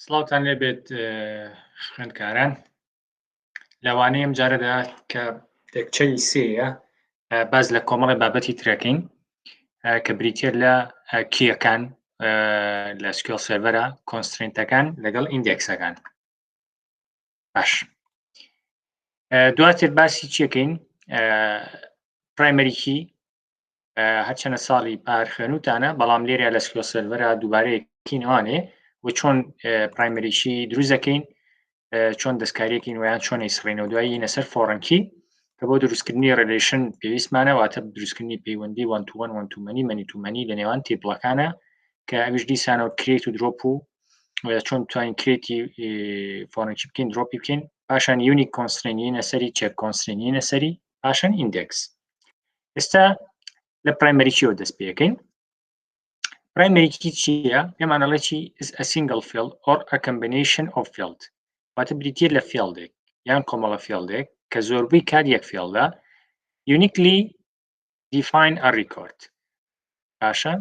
سڵاوتان لێبێت خوێندکاران لەوانەیە ئەم جارەدا کە تێکچەی سێیە باز لە کۆمەڵی بابەتی ترەکەین کە بریتە لە کیەکان لە سکیۆل سێڤەرە کۆنسترێنتەکان لەگەڵ ئیندێکسەکان. باش دواتر باسی چیەکەین پرایمەریکی هەرچەنە ساڵی پار خوێنوتانە بەڵام لێرە لە سکیۆل سێڤەرە دووبارەیەکینەوانێ و چۆن پرایمەریکی دروست دەکەین چۆن دەستکاریەکەین ویان چۆن ئیسڕێنەوە دوایی نەسەر فۆڕەنکی کە بۆ دروستکردنی ڕێلیشن پێویستمانە واتە دروستکردنی پەیوەندی وان تو وان وان تومەنی مەنی تومەنی لە نێوان تێبڵەکانە کە ئەویش دیسانەوە کرێت و درۆپ و چۆن توانین کرێتی فۆڕەنکی بکەین درۆپی بکەین پاشان یونیک کۆنسترێنینە سەری چێک کۆنسترێنینە سەری پاشان ئیندێکس. ئێستا لە پرایمەریکیەوە دەست پێەکەین. پرایمەریکی چییە؟ پێمانەڵێ چی is a single field or a combination of field واتە بریتە لە فیلدێک یان کۆمەڵە فیلدێک کە زۆربەی کات یەک فیلدە uniquely define a record. باشە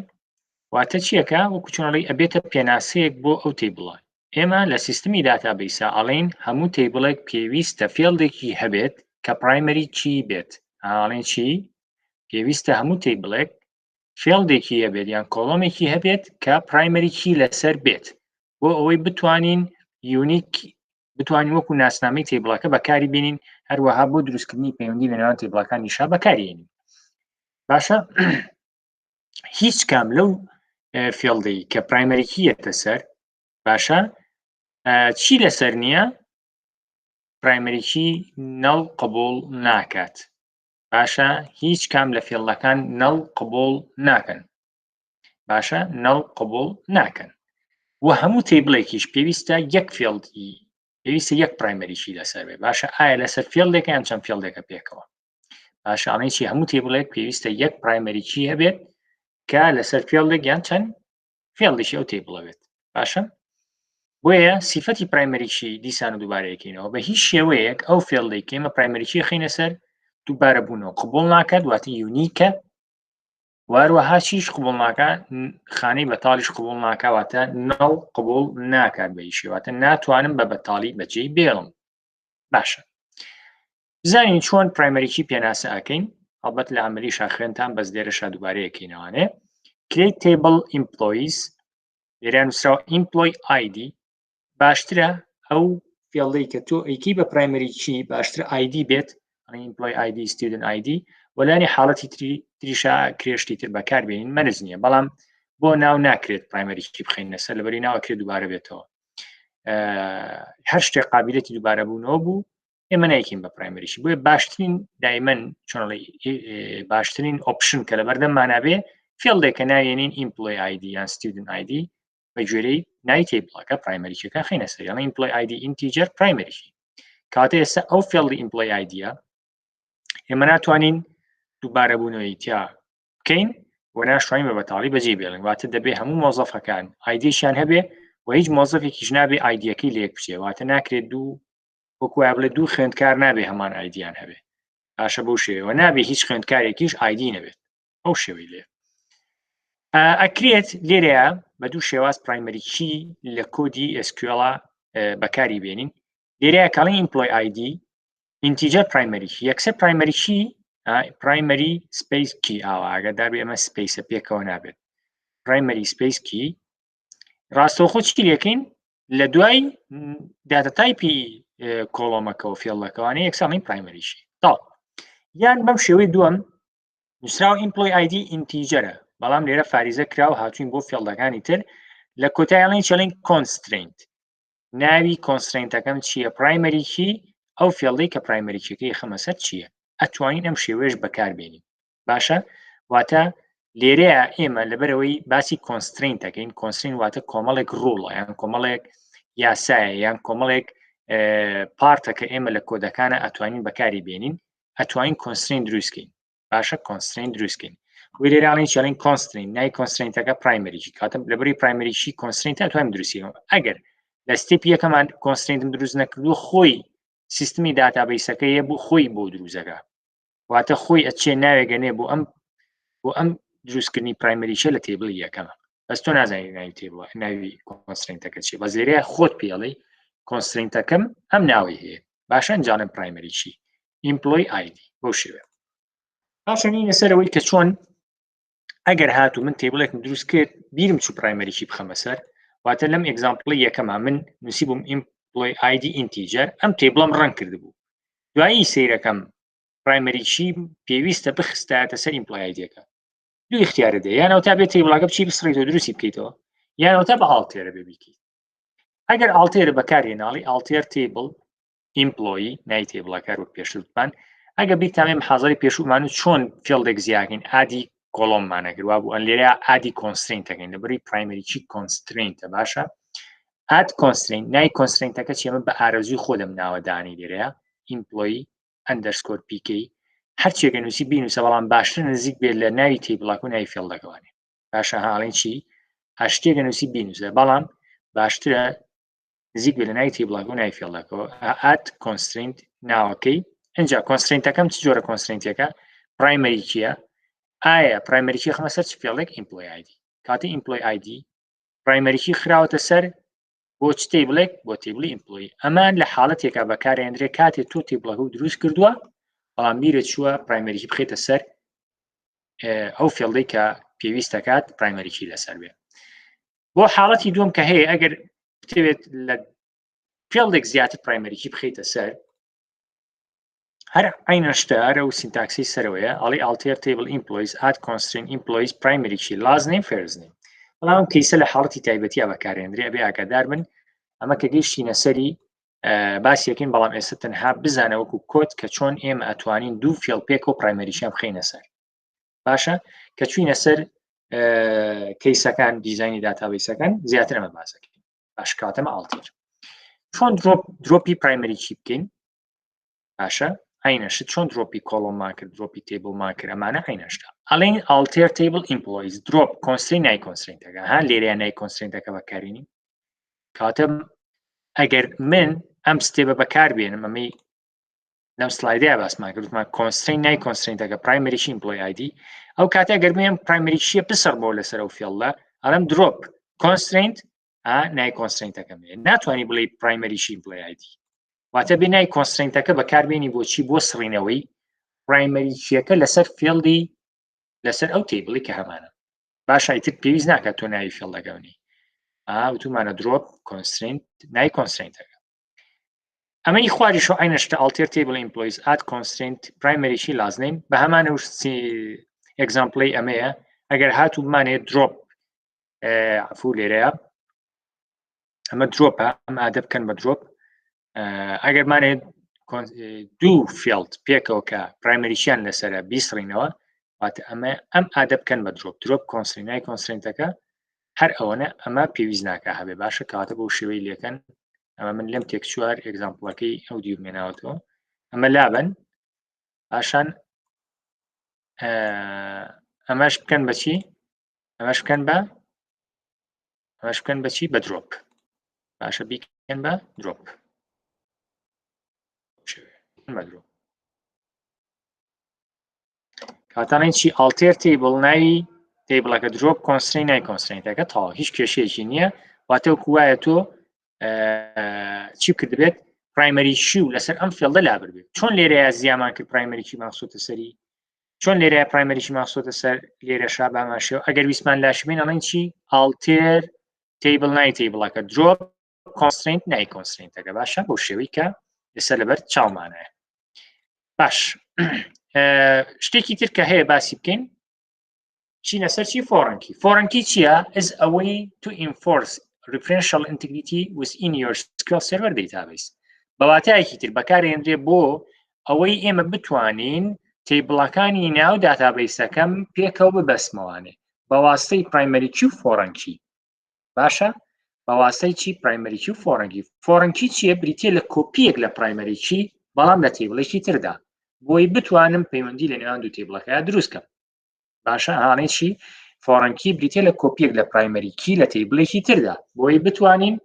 واتە چیەکە وەکو چۆنەڵی ئەبێتە پێناسەیەک بۆ ئەو تێبڵە. ئێمە لە سیستمی داتابیسە ئەڵێن هەموو تێبڵێک پێویستە فیلدێکی هەبێت کە پرایمەری چی بێت. ئاڵێن چی؟ پێویستە هەموو تێبڵێک فیلدێکی هەبێت یان کۆڵۆمێکی هەبێت کە پرایمەریکی لەسەر بێت بۆ ئەوەی بتوانین یونیک بتوانین وەکو ناسنامەی تێبڵەکە بەکاری بێنین هەروەها بۆ دروستکردنی پەیوەندی لە نێوان تێبڵەکانیشا بەکارێنین. باشە هیچ کام لەو فیلدەی کە پرایمەریکی یەتە سەر باشە چی لەسەر نییە؟ پرایمەریکی نەڵ قبوڵ ناکات. باشە هیچ کام لە فیلدەکان نەڵ قبوڵ ناکەن. باشە نەڵ قبوڵ ناکەن و هەموو تێبڵێکیش پێویستە یەک فیلدی پێویستە یەک پرایمەریکی لەسەر بێ. باشە ئایا لەسەر فیلدێکە یان چەند فیلدێکە پێکەوە؟ باشە ئەڵێنی هەموو تێبڵێک پێویستە یەک پرایمەریکی هەبێت کە لەسەر فیلدێک یان چەند فیلدێکی ئەو تێبڵە بێت. باشە بۆیە سیفەتی پرایمەریکی دیسان و دووبارەیەکەینەوە بە هیچ شێوەیەک ئەو فیلدێک ئێمە پرایمەریکی خینە سەر دووبارە بوونەوە قبوڵ ناکات واتە یونیکە واروەها چیش قبوڵ ناکات خانەی بەتاڵیش قبوڵ ناکاتواتە نەڵ قبوڵ ناکات بە هیچ شێواتە ناتوانم بە بەتاڵی بەجێی بێڵم. باشە بزانین چۆن پرایمەریکی پێناسە ئەکەین هەڵبەت لە ئەمەلیشا خوێنتان بەس لێرەشا دووبارەیەکەینەوانێ create table employees لێرە نووسراوە employee ID باشترە ئەو فیلدەی کە تۆ ئەیکەی بە پرایمەریکی باشترە ID بێت employee ID student ID وەلانی حاڵەتی تریشا کرێشتی تر بەکاربێنین مەرج نییە بەڵام بۆ ناو ناکرێت پرایمەریکی بخینە سەر لەبەری ناوەکرێت دووبارە بێتەوە هەر شتێک قابلیەتی دووبارە بوونەوە بوو ئێمە نایکەین بە پرایمەریکی بۆیە باشترین دایمەن چۆنڵی باشترین ئۆپشن کە لە بەردەممانابێ فیلدێکە ناوێنین employee ID یان student ID بە گوێرەی ناوی تێبڵەکە پرایمەریکەکە خینە سەر یان employee ID integer پرایمەریکی کاتە ئێستا ئەو فیلدی employee ID ئێمە ناتوانین دووبارە بوونەوەی تیا بکەین و ناشتوانین بە بەتاڵی بەجێ بێڵین واتە دەبێ هەموو مۆزەفەکان ئایدیشیان هەبێ و هیچ مۆزەفێکیش نابێ ئایدیەکەی لە یەک بچێ واتە ناکرێت دوو وەکو بڵێ دوو خوێندکار نابێ هەمان ئایدیان هەبێ. باشە بەو شێوەوە نابێ هیچ خوێندکارێکیش ئایدی نەبێت ئەو شێوەی لێ ئەکرێت لێرەیە بە دوو شێواز پرایمەریکی لە کۆدی SQL بەکاری بێنین. لێرەیە کاڵی employee ID integer پرایمەریکی یەکسەر پرایمەریکی primary space key ئاگادار بێ ئەمە سپیسە پێکەوە نابێت primary space key ڕاستەوخۆ چی لێکەین لە دوای داتا تایپی کۆڵۆمەکەەوە فێڵەکەوانە یەکساڵین پرایمەریشی تا یان بەم شێوەی دووەم نووسراو employee ID integerە بەڵام لێرە فاریزە کراو هاتوین بۆ فێڵدەکانی تر لە کۆتایڵین چڵین constraint ناوی کۆنسترێنتەکەم چییە پرایمەریکی ئەو فێڵدەی کە پرایمەریکەکەی خەمەسەر چییە ئەتوانین ئەم شێوێش بەکاربێنین. باشە واتە لێرەیە ئێمە لەبەرەوەی باسی کۆنسترێنتەکەین کۆنسترین واتە کۆمەڵێک ڕوڵە یان کۆمەڵێک یاسایە یان کۆمەڵێک پارتەکە ئێمە لە کۆدەکانە ئەتوانین بەکاری بێنین ئەتوانین کۆنسترین دروستکەین. باشە کۆنسترین دروستکەین وی لێرانین چڵین کۆنسترین نای کۆنسترێنتەکە پرایمەریکی کاتە لەبەری پرایمەریکی کۆنسترێنتە ئەتوانین دروستیەوە ئەگەر لە ستێپ یەکەمان کۆنسترێنتم دروست نەکردووە خۆی سیستمی داتابیسەکە یە بوو خۆی بۆ دروستەکە واتە خۆی ئەچێ ناوێگەنێ بۆ ئەم دروستکردنی پرایمەریشە لە تێبڵی یەکەمە بەس تۆ نازانی ناوی تێبڵە ناوی کۆنسترینتەکە چی بەس لێرەیە خۆت پێڵی کۆنسترینتەکەم ئەم ناوی هەیە باشە ئەنجانم پرایمەری چی ئیمپلۆی ئایدی بۆ شێوێ باشە نینە سەرەوەی کە چۆن ئەگەر هاتوو من تێبڵێکم دروست کرد بیرم چوو پرایمەریکی بخەمە سەر واتە لەم ئێگزامپڵی یەکەما من نووسی بووم ئیمپلۆی ئایدی ئینتیجەر ئەم تێبڵم ڕەنگ کرد بوو دوایی سەیرەکەم پرایمەریکی پێویستە بخستایەتە سەر ئیمپلۆی ئایدیەکە دوو اختیارە دێ یانەوە تا بێت تێبڵاکە بچی بسڕیتەوە دروستی بکەیتەوە یانەوە تا بە ئاڵتێرە بێ بیکەیت ئەگەر ئاڵتێرە بەکارهێناڵی ئاڵتێر تێبڵ ئیمپلۆی نای تێبڵاکە وەک پێشوتمان ئەگە بیتامێ محازەری پێشومان و چۆن فێڵدێک زیاکەین ئادی کۆڵۆممانەگروا بوو ئەن لێرە ئادی کۆنسترینتەکەین لەبەری پرایمەریکی کۆنسترینتە باشە ئاد کۆنسترین نای کۆنسترینتەکە چێمە بە ئارەزوی خۆدەم ناوەدانی لێرەیە ئیمپلۆی ئەندەرسکۆر پیکەی هەرچێکە نووسی بینوسە بەڵام باشتر نزیک بێت لە ناوی تێبڵاک و ناوی فێڵدەکەوانێ باشە هاڵێن چی هەشتێکە نووسی بینوسە بەڵام باشترە نزیک بێت لە ناوی تێبڵاک و ناوی فێڵدەکەەوە ئاد کۆنسترینت ناوەکەی ئەنجا کۆنسترینتەکەم چ جۆرە کۆنسترینتەکە پرایمەری چییە ئایا پرایمەریکی خمە سەر چ فێڵێک ئیمپلۆی ئایدی کاتە ئیمپلۆی ئایدی پرایمەریکی خراوەتە سەر بۆ چ تێبڵێک بۆ تێبڵی ئیمپلۆی ئەمان لە حاڵەتێکا بەکارهێنرێ کاتێک تۆ تێبڵەکە و دروست کردووە بەڵام بیرە چووە پرایمەریکی بخێتە سەر ئەو فێڵدەی کە پێویستەکات پرایمەریکی لەسەر بێ بۆ حاڵەتی دووەم کە هەیە ئەگەر بتەوێت لە فێڵدێک زیاتر پرایمەریکی بخێتە سەر هەر عینەشتە هەرە و سینتاکسی سەرەوەیە ئەڵی ئالتێر تێبڵ ئیمپلۆیز ئاد کۆنسترین ئیمپلۆیز پرایمەریکی لاز نیم فێرز نیم بەڵام کەیسە لە حاڵەتی تایبەتیە بەکارهێنرێ ئەبێ ئاگادار بن ئەمە کە گەیشتینە سەری باسیەکەین بەڵام ئێستا تەنها بزانە وەکو کۆت کە چۆن ئێمە ئەتوانین دوو فێڵپێک و پرایمەریشیان بخەینە سەر باشە کە چوینە سەر کەیسەکان دیزایانی داتابیسەکان زیاتر ئەمە باسەکەین باش کاتەمە ئالتێر چۆن درۆپی پرایمەریکی بکەین باشە عینەشت چۆن درۆپی کۆڵۆممان کرد درۆپی تێبڵمان کرد ئەمانە عینەشتا ئەڵێن ئالتێر تێبڵ ئیمپلۆیز درۆپ کۆنسترین نای کۆنسترینتەکە ها لێرەیە نای کۆنسترینتەکە بەکارێنین کاتە ئەگەر من ئەم ستێبە بەکاربێنم ئەمەی لەم سلایدەیە باسمان کردمان کۆنسترین نای کۆنسترینتەکە پرایمەریکی ئیمپلۆی ئایدی ئەو کاتە گەرمێم پرایمەریشیە پسر بۆ لەسەر ئەو فێڵدە ئەڵەم درۆپ کۆنسترینت نای کۆنسترینتەکە ناتوانانی بڵێ پرایمەریشی ئیمپلۆی ئایدی واتە بێ نای کۆنسترینتەکە بەکاربێنی بۆچی بۆ سڕینەوەی پرایمەریکیەکە لەسەر فێڵدی لەسەر ئەو تێبڵی کە هەمانە باش ئیتر پێویست ناکات تۆ ناوی فێڵدەکەونی وتومانە درۆپ کۆنسترینت نای کۆنسترینتەکە ئەمەی خواریشەوە عینەشتە ئالتێر تێبڵ ئیمپلۆیز ئاد کۆنسترینت پرایمەریکی لازنین بە هەمانە ئێگزامپڵی ئەمەیە ئەگەر هاتوو بمانێت درۆپ عفو لێرەیە ئەمە درۆپە ئەم ئادە بکەن بە درۆپ ئەگەرمانێت دوو فێڵد پێکەوە کە پرایمەریشیان لەسرە بیسڕینەوە واتە ئەمە ئەم ئادە بکەن بە درۆپ کۆنسترینای کۆنسترینتەکە هەر ئەوەنە ئەمە پێویست ناکە هەبێ باشە کاتە بۆ شێوەی لێکەن ئەمە من لەم تێکچوار ئێگزامپڵەکەی ئەو دیومێناوەتەوە ئەمە لابن پاشان ئەمەش بکەن بەچی ئەمەش بکەن بەچی بە درۆپ باشە بیکەن بە درۆپ کاتانین چی ئالتێر تێبڵ ناوی تێبڵەکە درۆپ کۆنسترین نای کۆنسترینتەکە تاوا هیچ کێشەیەکی نییە واتە وایە تۆ چی کردبێت پرایمەریشی و لەسەر ئەم فێڵدە لابر بێت چۆن لێرەیە زیامان کرد پرایمەریکی ماسۆتە سەری چۆن لێرەیە پرایمەریکی ماسۆتە سەر لێرە شا باماشەوە ئەگەر ویسمان لاشبین ئەڵێن چی ئالتێر تێبڵ نای تێبڵەکە درۆپ کۆنسترینت نای کۆنسترینتەکە باشە بۆ شێوەی کە لەسەر لەبەر چاومانەیە باش شتێکی تر کە هەیە باسی بکەین چینە سەر چی فۆڕەنکی چییە is a way to enforce referential integrity within your SQL Server database بەواتایەکی تر بەکارهێنرێ بۆ ئەوەی ئێمە بتوانین تێبڵەکانی ناو داتابیسەکەم پێکەوە ببەسمەوانێ بەواسطەی پرایمەریکی و فۆڕەنکی باشە بەواسطەی چی پرایمەریکی و فۆڕەنکی چییە بریتێ لە کۆپیەک لە پرایمەریکی بەڵام لە تێبڵێکی تردا بۆی بتوانم پەیوەندی لە نێوان دوو تێبڵەکەیە دروستکەم باشە هانەی چی فۆڕەنکی بریتێ لە کۆپیەک لە پرایمەریکی لە تێبڵێکی تردا بۆی بتوانین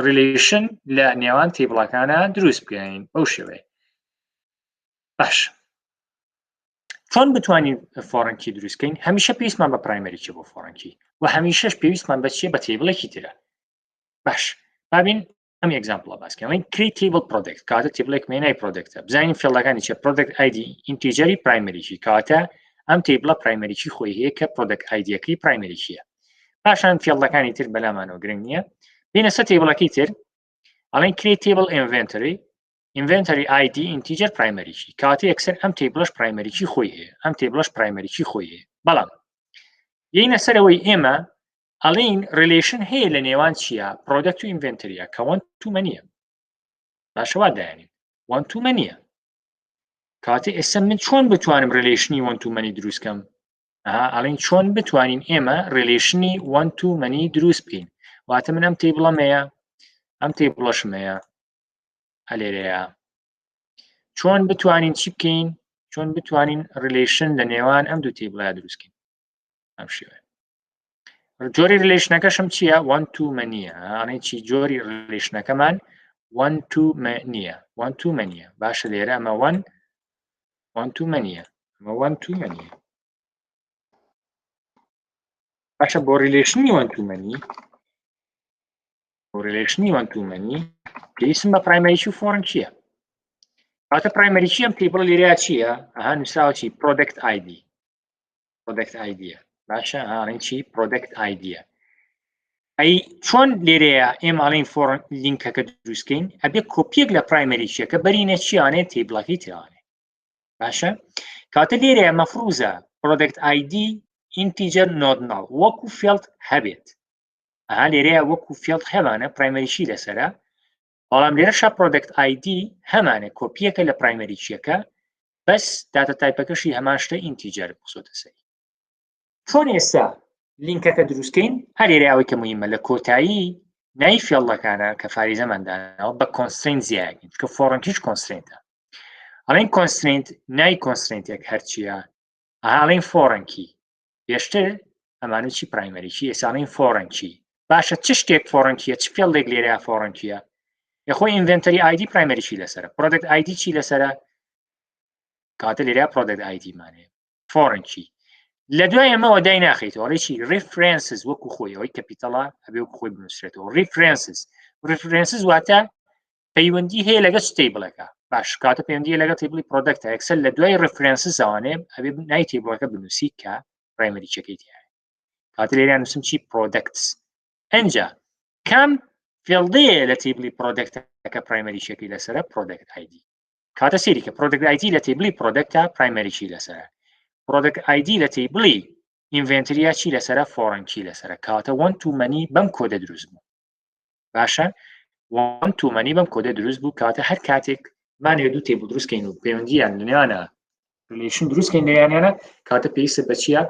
ریلیشن لە نێوان تێبڵەکانە دروست بکەین بەو شێوەیە باش چۆن بتوانین فۆڕەنکی دروستکەین هەمیشە پێویستمان بە پرایمەریکی بۆ فۆڕەنکی و هەمیشەش پێویستمان بە چیە بە تێبڵێکی ترە باش بابین ئەم ئەگزامپڵە باسکەین کریت تیبل پرۆدەکت کاتە تیبڵێک مێنای پرۆدەکتە بزانین فێڵەکانی چێ پرۆدەکت ئایدی ئینتیجەری پرایمەریکی کاتە ئەم تیبڵە پرایمەریکی خۆی هەیە کە پرۆدەکت ئایدیەکەی پرایمەریکیە پاشان فێڵەکانی تر بەلامانەوە گرنگ نییە بینە سە تیبڵەکەی تر ئەڵێن کریت تیبل ئینڤنتەری ID ئینتیجەر پرایمەریکی کاتە یەکسەر ئەم تیبڵەش پرایمەریکی خۆی هەیە ئەم تیبڵەش پرایمەریکی خۆی هەیە بەڵام یینە سەرەوەی ئێمە ئەڵین ریلیشن هەیە لە نێوان چییە پرۆدەکت و ئینڤنتریە کە وان تو مەنیە باشەوا دایانین وان تو مەنیە کاتێ ئێستا من چۆن بتوانم ریلیشنی وان تو مەنی دروستکەم ئەڵین چۆن بتوانین ئێمە ریلیشنی وان تو مەنی دروست بکەین واتە من ئەم تیبڵەمەیە ئەم تیبڵەشمەیە هەلێرەیە چۆن بتوانین چی بکەین چۆن بتوانین ریلیشن لە نێوان ئەم دوو تیبڵە دروستکەین ئەم شێوەیە جۆری ریلیشنەکەشم چییە وان تو مەنیە ئەڵێن چی جۆری ریلیشنەکەمان وان تو مەنیە وان تو مەنیە باشە لێرە ئەمە وان تو مەنیە ئەمە وان تو مەنیە باشە بۆ ریلیشنی وان تو مەنی بۆ ریلیشنی وان تو مەنی پێویستم بە پرایمەریکی و فۆڕەنکییە کاتە پرایمەریکی ئەم تیبڵە لێرەیە چییە ئەها نووسراوە چی پرۆدەکت ئایدی پرۆدەکت ئایدیە باشە ئاڵین چی پرۆدەکت ئایدیە ئەی چۆن لێرەیە ئێمە ئاڵین فۆڕن لینکەکە دروستکەین ئەبێ کۆپیەک لە پرایمەریکیەکە بەرینە چیانێت تیبڵەکەی ترانێ باشە کاتە لێرەیە مەفروزە پرۆدەکت ئایدی ئینتیجەر نۆدناڵ وەکو فێڵد هەبێت ئەها لێرەیە وەکو فێڵد هەمانە پرایمەریکی لەسەرە بەڵام لێرەشە پرۆدەکت ئایدی هەمانە کۆپیەکە لە پرایمەریکیەکە بەس داتە تایپەکەشی هەمان شتە ئینتیجەر بخسۆتە سەری چۆن ئێستا لینکەکە دروستکەین هەرێرە ئەوەی کە مهمە لە کۆتایی نای فێڵەکانە کە فاریزەماندانەوە بە کۆنسترین زیاگین کە فۆڕەنکیش کۆنسترینتە ئەڵێن کۆنسترینت نای کۆنسترینتێک هەرچیە ئەڵێن فۆڕەنکی پێشتر ئەمانوی چی پرایمەریکی ئێساڵین فۆڕەنکی باشە چ شتێک فۆڕەنکیە چ فێڵێک لێرە فۆڕەنکیە یخۆی ئینڤنتەری ئایدی پرایمەریکی لەسەرە پرۆدەکت ئایدی چی لەسەرە کاتە لێرە پرۆدەکت ئایدی مانێ فۆڕەنکی لە دوای ئەمەوە دای ناخیتەوە ڕێکی ریفرەنسز وەکو خۆی ئەوەی کەپیتەڵە ئەبێ وەکو خۆی بنووسرێتەوە ریفرەنسز واتە پەیوەندی هەیە لەگە تیبڵەکە باش کاتە پەیوەندی لەگە تیبڵی پرۆدەکتە یەکسەر لە دوای ریفرەنسز ئەوانێ ئەبێ نای تیبڵەکە بنووسی کە پرایمەریچەکەی تیایە کاتە لێرە نووسم چی پرۆدەکتس ئەنجا کام فێڵدەیە لە تیبڵی پرۆدەکتەکە پرایمەریچەکەی لەسەرە پرۆدەکت ئایدی کاتە سێری کە پرۆدەکت ئایدی لە تیبڵی پرۆدەکتە پرایمەریکی لەسەرە پرۆدەکت ئایدی لە تیبڵی ئینڤنتریا چی لەسەرە فۆڕەنکی لەسەرە کاتە وان تو مەنی بەم کۆدە دروست بوو باشە وان تو مەنی بەم کۆدە دروست بوو کاتە هەر کاتێک مانێ دوو تێبڵ دروستکەین و پەیوەندیان لەنێوانە ریلیشن دروستکەین لەیانیانە کاتە پێویستە بە چییە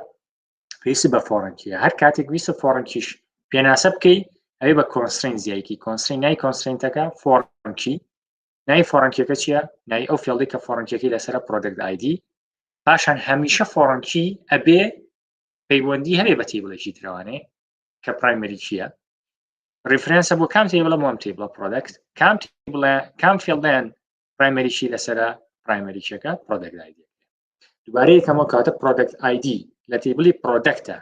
پێویستە بە فۆڕەنکیە هەر کاتێک ویستە فۆڕەنکیش پێناسە بکەی ئەوێ بە کۆنسترین زیایکی کۆنسترین نای کۆنسترینتەکە فۆڕەنکی نای فۆڕەنکیەکە چییە نای ئەو فێڵدەی کە فۆڕەنکیەکەی لەسەرە پرۆدەکت ئایدی پاشان هەمیشە فۆڕەنکی ئەبێ پەیوەندی هەبێ بە تیبڵێکی ترەوانێ کە پرایمەریکیە ریفرەنسە بۆ کام تیبڵە بۆ ئەم تیبڵە پرۆدەکت کام فێڵدەیان پرایمەریکی لەسەرە پرایمەریکیەکە پرۆدەکت ئایدی دووبارە یەکەمەوە کاتە پرۆدەکت ئایدی لە تیبڵی پرۆدەکتە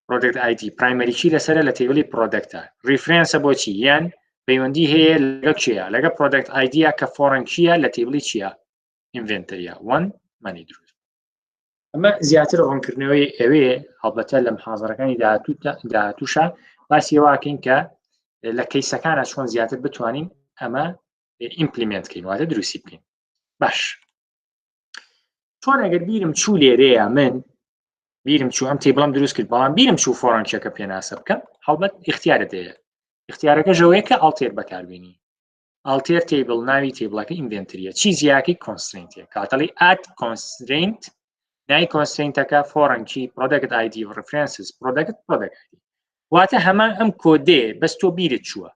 پرۆدەکت ئایدی پرایمەریکی لەسەرە لە تیبڵی پرۆدەکتە ریفرەنسە بۆچی یان پەیوەندی هەیە لەگە چییە لەگە پرۆدەکت ئایدیە کە فۆڕەنکیە لە تیبڵی چییە ئینڤنتەریە وان مەنی دروست ئەمە زیاتر ڕوونکردنەوەی ئەوەیە هەڵبەتە لە محاضەرەکانی داهاتووشە باسی واکەین کە لە کەیسەکانە چۆن زیاتر بتوانین ئەمە ئیمپلیمنتکەین واتە دروستی بکەین باش چۆن ئەگەر بیرم چوو لێرەیە من بیرم چوو ئەم تیبڵم دروست کرد بەڵام بیرم چوو فۆڕەنکیەکە پێناسە بکەم هەڵبەت اختیارت هەیە اختیارەکە ژەوەیە کە ئەڵتێر بەکاربێنی ئەڵتێر تیبڵ ناوی تیبڵەکە ئینڤنتریە چیزی یاکی کۆنسترینتیە کاتەڵی ئات کۆنسترینت نای کۆنسترینتەکە فۆڕەنکی پرۆدەکت ئایدی و ریفرەنسز پرۆدەکت واتە هەمان ئەم کۆدێ بەس تۆ بیرت چووە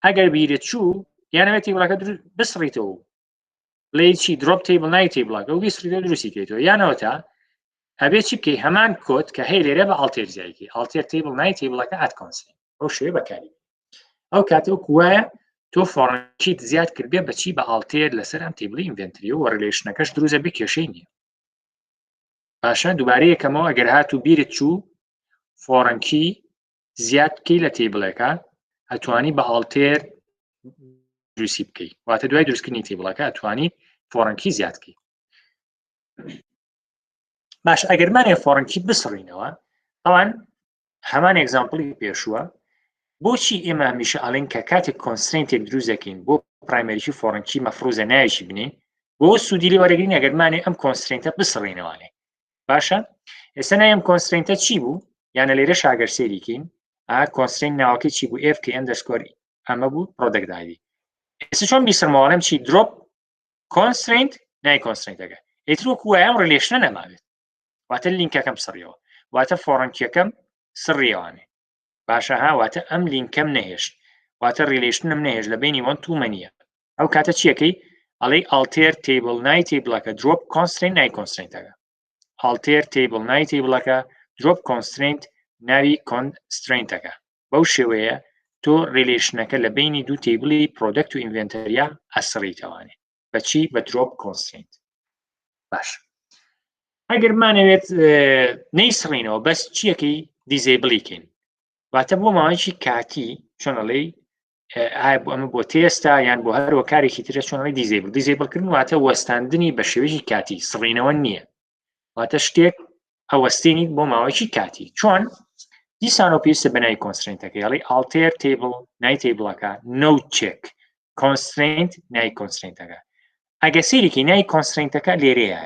ئەگەر بیرت چوو یانەوێت تیبڵەکە بسڕیتەوە بڵێ چی دروپ تیبڵ نای تیبڵەکە و بیسڕیتەوە دروستی کەیتەوە یانەوەتە هەبێت چی بکەی هەمان کۆد کە هەیە لێرە بە ئەڵتێر زیایکی ئەڵتێر تیبڵ نای تیبڵەکە ئات کۆنسترین ئەو شوێ بەکاری ئەو کاتەوە کوایە تۆ فۆڕەنکیت زیاد کردبێ بەچی بە ئەڵتێر لەسەر ئەم تیبڵی ئینڤنتری و ریلیشنەکەش دروستە بێ کێشەی نییە باشە دووبارە یەکەمەوە ئەگەر هاتوو بیرت چوو فۆڕەنکی زیاد بکەی لە تێبڵەکە ئەتوانی بە ئاڵتێر دروستی بکەیت واتە دوای دروستکردنی تێبڵەکە ئەتوانی فۆڕەنکی زیادکەی باش ئەگەرمانێ فۆڕەنکی بسڕینەوە ئەوان هەمان ئێگزامپڵی پێشووە بۆچی ئێمە هەمیشە ئەڵێن کە کاتێک کۆنسترێنتێک دروست دەکەین بۆ پرایمەریکی فۆڕەنکی مەفروزە نایەکی بنین بۆ سوودی لێ وەرەگرین ئەگەرمانێ ئەم کۆنسترێنتە بسڕینەوەێ باشە ئێستا نایم کۆنسترێنتە چی بوو یانە لێرە شاگەر سێریکەین کۆنسترێنت ناوەکەی چی بوو FK ئەندەرسکۆر ئەمە بوو پرۆدەکت ID ئێستا چۆن بیسڕمەوەڵم چی درۆپ کۆنسترێنت نای کۆنسترێنتەکە ئیتر وەکو وایە ئەم ڕیلێشنە نەماوێت واتە لینکەکەم سڕیەوە واتە فۆڕەنکیەکەم سڕیەوانێ باشە واتە ئەم لینکەم نەهێشت واتە ڕیلێشنم نەهێش لە بینی وەن تومە نییە ئەو کاتە چیەکەی ئەڵێ ئالتێر تێبڵ نای تێبڵەکە درۆپ کۆنسترێنت نای کۆنسترێنتەکە ئالتێر تێبڵ نای تێبڵەکە درۆپ کۆنسترێنت ناوی کۆنسترێنتەکە بەو شێوەیە تۆ ڕیلێشنەکە لە بینی دوو تێبڵی پرۆدەکت و ئینڤێنتەریا ئەسڕیتەوانێ بەچی بە درۆپ کۆنسترێنت باش ئەگەرمانەوێت نەیسڕینەوە بەس چیەکەی دیزێبڵیکەین واتە بۆ ماوەیەکی کاتی چۆنەڵێ ئەمە بۆ تێستا یان بۆ هەروە کارێکی ترە چۆنەڵی دیزێبڵکردن واتە وەستاندنی بە شێوەیەکی کاتی سڕینەوە نییە واتە شتێک هەوەستێنیت بۆ ماوەیەکی کاتی چۆن دیسان و پێویستە بەنای کۆنسترێنتەکە یاڵی ئالتێر تێبڵ نای تێبڵەکە نو چێک کۆنسترێنت نای کۆنسترێنتەکە ئەگە سێریکی نای کۆنسترێنتەکە لێرەیە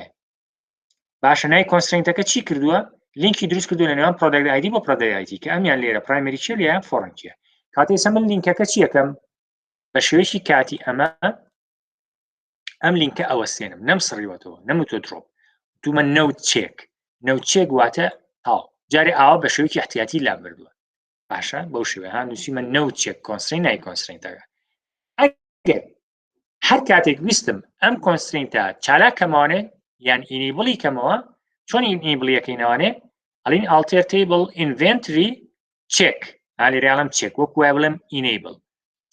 باشە نای کۆنسترێنتەکە چی کردووە لینکی دروست کردو لە نێوان پرۆدەکت ID بۆ پرۆدەکت ID کە ئەمیان لێرە پرایمەری چیە لێیان فۆڕەنکیە کاتێ ئێستا من لینکەکە چی یەکەم بە شێوەیەکی کاتی ئەمە ئەم لینکە ئەوەستێنم نەمسڕیوەتەوە نەموتۆ درۆپ دوومە نەوت چێک نەوت چێک واتە هاو جارێ ئاوا بە شێوەیەکی احتیاتی لام بردووە باشە بەو شێوەیە نووسیمە نەوت چێک کۆنسترێنت نای کۆنسترێنتەکە ئەگەر هەر کاتێک ویستم ئەم کۆنسترێنتە چالاکەمانێ یان ئینیبڵی کەمەوە چۆن ئینیبڵیەکەینەوانێ ئەڵین ئالتێر تێبڵ ئینڤێنتری چێک لێرەڵم چێک وەکو وای بڵێم ئینیبڵ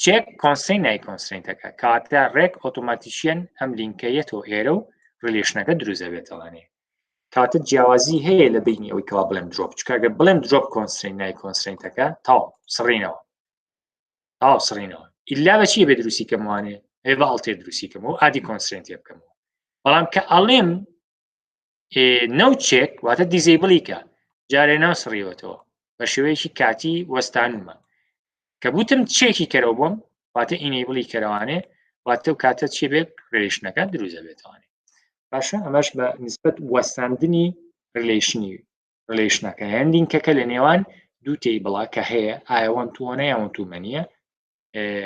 چێک کۆنسترێنت نای کۆنسترێنتەکە کاتە ڕێک ئۆتۆماتیشیەن ئەم لینکەیەتەوە ئێرە و ڕیلێشنەکە دروست دەبێتەوەنێ کاتە جیاوازی هەیە لە بینی ئەوەی کەوا بڵێم درۆپ چکەگە بڵێم درۆپ کۆنسترێنت نای کۆنسترێنتەکە تاو سڕینەوە ئیلا بەچی بێ دروستی کەموانێ ئێ بە ئەڵتێر دروستی کەمەوە ئادی کۆنسترێنتی بکەمەوە بەڵام کە ئەڵێم نەو چێک واتە دیزێبڵیکە جارێ ناسڕیوەتەوە بە شێوەیەکی کاتی وەستانمە کە بوتم چێکی کەرەوە بووم واتە ئینیبڵی کەرەوانێ واتە و کاتە چێ بێت ڕێشنەکە دروست دەبێتەوەنێ باشە ئەمەش بە نسبەت وەستاندنی ڕێشنەکە هەن لینکەکە لە نێوان دوو تێبڵا کە هەیە ئایەوان تووەنە یاوە توومەنیە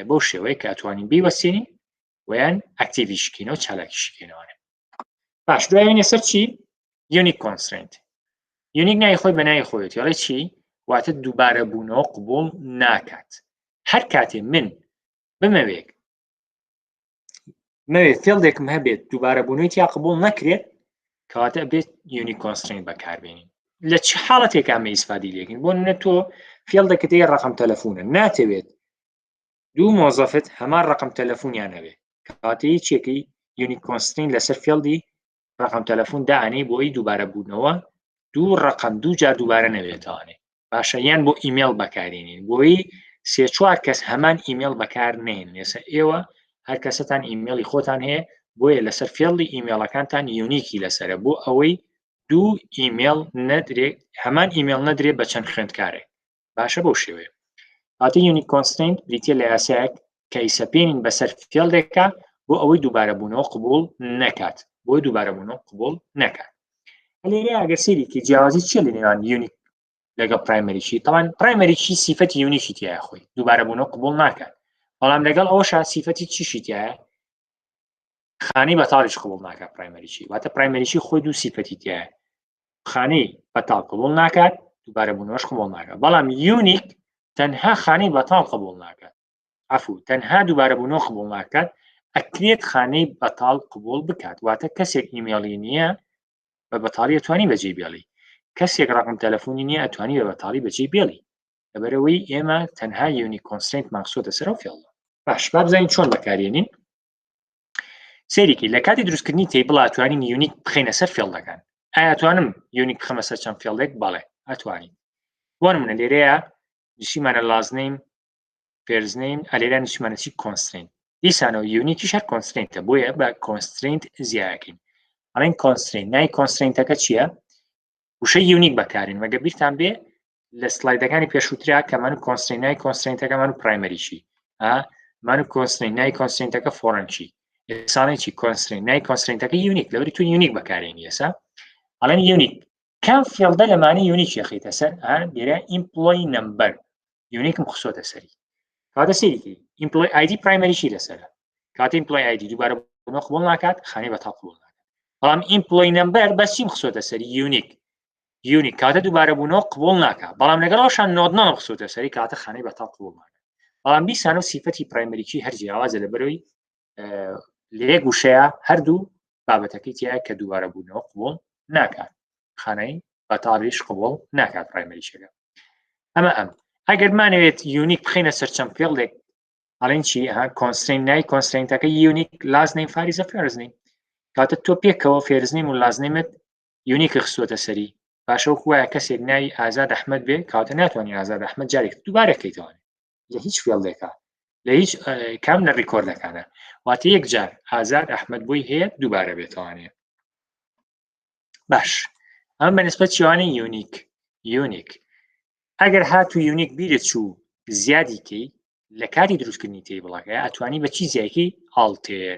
بۆ شێوەیە کە ئەتوانین بیوەستێنی ویان ئەکتیڤیشکینەوە چالاکیشکێنەوەنێ باش دوایێنێ سەر چی یونیک کۆنسترێنت یونیک نای خۆی بەنای خۆیت یاڵێ چی واتە دووبارە بوونەوە قبول ناکات هەر کاتێ من بمەوێت فێڵدێکم هەبێت دووبارە بوونەوەی یا قبول نەکرێت کەواتە بێت یونیک کۆنسترێنت بەکاربێنین لە چ حاڵەتێک ئەمە ئیسفادی لێکین بۆ نە تۆ فێڵدەکەت هەیە ڕقم تەلەفۆنە ناتەوێت دوو مۆزەفت هەمان ڕقم تەلەفۆنیان هەبێت کەواتە هیچێکی یونیک کۆنسترێنت لەسەر فێڵدی ڕقم تەلەفۆن دانەی بۆی دووبارە بوونەوە دوو ڕقم دوو جار دووبارە نەوێتوانێ باشە یان بۆ ئیمێل بەکارێنین بۆی سێ چوار کەس هەمان ئیمێل بەکار نێن ێستا ئێوە هەر کەسەتان ئیمێلی خۆتان هەیە بۆیە لەسەر فێڵی ئیمێلەکانتان یونیکی لەسرە بۆ ئەوەی دوو ئیمێل نەدرێت هەمان ئیمێل نەدرێت بە چەند خوێندکارێک باشە بەو شێوەیە هاتە یونیک کۆنسترێنت بریتە لە یاسایەک کە ئیسەپێنین بەسەر فێڵدێکە بۆ ئەوەی دووبارە بوونەوە قبول نەکات بۆی دووبارە بوونەوە قبول نەکات لێرە ئەگەر سێریکی جیاوازی چیە لە نێوان یونیک لەگەڵ پرایمەریکی تاوان پرایمەریکی سیفەتی یونیکی تایە خۆی دووبارە بوونەوە قبول ناکات بەڵام لەگەڵ ئەوەشا سیفەتی چیشی تایە خانەی بەتاڵیش قبول ناکات پرایمەریکی واتە پرایمەریکی خۆی دوو سیفەتی تایە خانەی بەتاڵ قبول ناکات دووبارە بوونەوەش قبول ناکات بەڵام یونیک تەنها خانەی بەتاڵ قبول ناکات عفو تەنها دووبارە بوونەوە قبول ناکات ئەکرێت خانەی بەتاڵ قبول بکات واتە کەسێک ئیمێڵی نییە بە بەتاڵی ئەتوانی بەجێ بێڵی کەسێک ڕقم تەلەفۆنی نییە ئەتوانی بە بەتاڵی بەجێ بێڵی لەبەرەوەی ئێمە تەنها یونیک کۆنسترێنت ماخسۆتە سەر و فێڵ باش با بزانین چۆن بەکارێنین سێریکی لە کاتی دروستکردنی تێبڵ ئەتوانین یونیک بخەینە سەر فێڵدەکان ئەتوانم یونیک بخەمە سەر چەند فێڵدێک بەڵێ ئەتوانین بۆ نمونە لێرەیە نشیمانە لازنیم فێرزنیم ئەلێرە نشیمانە چی کۆنسترین دیسانەوە یونیکیش هەر کۆنسترینتە بۆیە بە کۆنسترینت زیایەکەین ئەڵێن کۆنسترین نای کۆنسترینتەکە چییە؟ وشەی یونیک بەکارین وەگە بیرتان بێ لە سلایدەکانی پێشووترا کەمان و کۆنسترین نای کۆنسترینتەکەمان و پرایمەریشی مان و کۆنسترین نای کۆنسترینتەکە فۆرەنچی ئێسانێکی کۆنسترین نای کۆنسترینتەکە یونیک لەوەی تو یونیک بەکارێنی ئێسا ئەڵێن یونیک کام فێڵدە لەمانە یونیک یەخیتە سەر لێرە ئیمپلۆی نەمبەر یونیکم خسۆتە سەری کاتە سەریکی ئیمپلۆی ئایدی پرایمەریشی لەسەرە کاتە ئیمپلۆی ئایدی دووبارە بۆ قبول ناکات خانەی بەتاڵ قبول ناکات بەڵام ئیمپلۆی نەمبەر بەس چیم خسۆتە سەری یونیک کاتە دووبارە بوونەوە قبول ناکات بەڵام لەگەڵەوەشان نۆدنەوە خسۆتە سەری کاتە خانەی بەتاڵ قبول ناکات بەڵام بیسانە سیفەتی پرایمەریکی هەر جیاوازە لەبەرەوەی لێ گوشەیە هەردوو بابەتەکەی تایە کە دووبارە بوونەوە قبول ناکات خانەی بەتاڵیش قبول ناکات پرایمەریشەکە ئەمە ئەگەرمانەوێت یونیک بخینە سەر چەند فێڵێک ئەڵێن چی کۆنسترین نای کۆنسترینتەکە یونیک لازنین فاریزە فێرزنین کاتە تۆ پێکەوە فێرزنیم و لازنیمت یونیکە خسۆتە سەری باشەو وایە کەسێک ناوی ئازاد ئەحمەد بێ کاتە ناتوانانی ئازاد ئەحمەد جارێک دووبارەکەیتوانێت لە هیچ فێڵدێکە لە هیچ کام لە ڕیکۆردەکانە واتە یەک جار ئازاد ئەحمەد بۆی هەیە دووبارە بێتوانێت باش ئەمە بەنسبەت چیوانەی یونیک ئەگەر هاتو یونیک بیرت چوو زیادیکەی لە کاری دروستکردنی تێبڵەکە ئەتوانی بە چی زیایکەی ئاڵتێر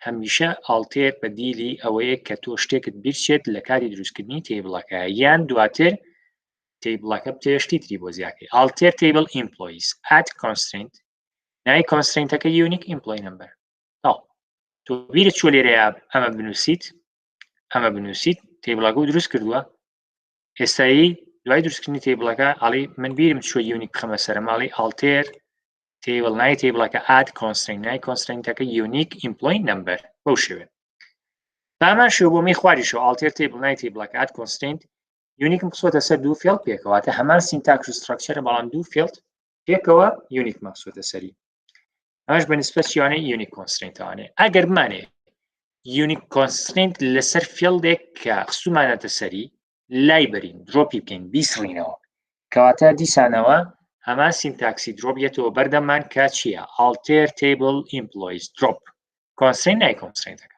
هەمیشە ئاڵتێر بە دیلی ئەوەیە کە تۆ شتێکت بیرچێت لە کاری دروستکردنی تێبڵەکە یان دواتر تێبڵەکە بتێشتی تری بۆ زیاکەی ئاڵتێر تێبڵ ئیمپلۆیز ئات کۆنسترینت نای کۆنسترینتەکە یونیک ئیمپلۆی نمبەر تۆ بیرت چۆ لێرەیە ئەمە بنووسیت تێبڵەکە و دروست کردووە ئێستایی دوای دروستکردنی تێبڵەکە ئاڵی من بیرم چۆ یونیک بخەمە سەر ماڵی ئاڵتێر تێبڵ نای تێبڵەکە ئاد کۆنسترین نای کۆنسترینتەکە یونیک ئیمپلۆی نمبەر بەو شێوێ بامان شێو بۆ می خواریشەوە ئاڵتێر تێبڵ نای تێبڵەکە ئاد کۆنسترینت یونیکم بخسۆتە سەر دوو فێڵ پێکەواتە هەمان سینتاکس و ستراکچەرە بەڵام دوو فێڵ پێکەوە یونیک مەخسۆتە سەری ئەمەش بەنسبەت چیوانەی یونیک کۆنسترینتەوانێ ئەگەر بمانێ یونیک کۆنسترینت لەسەر فێڵدێک کە خسومانەتە سەری لای بەرین دڕۆپی بکەین بیسڕینەوە کەواتە دیسانەوە هەمان سینتاکسی دڕۆبیێتەوە بەردەمان کە چییە ئاڵتێر تێبڵ ئیمپلۆیز دڕۆپ کۆنسترین نای کۆنسترینتەکە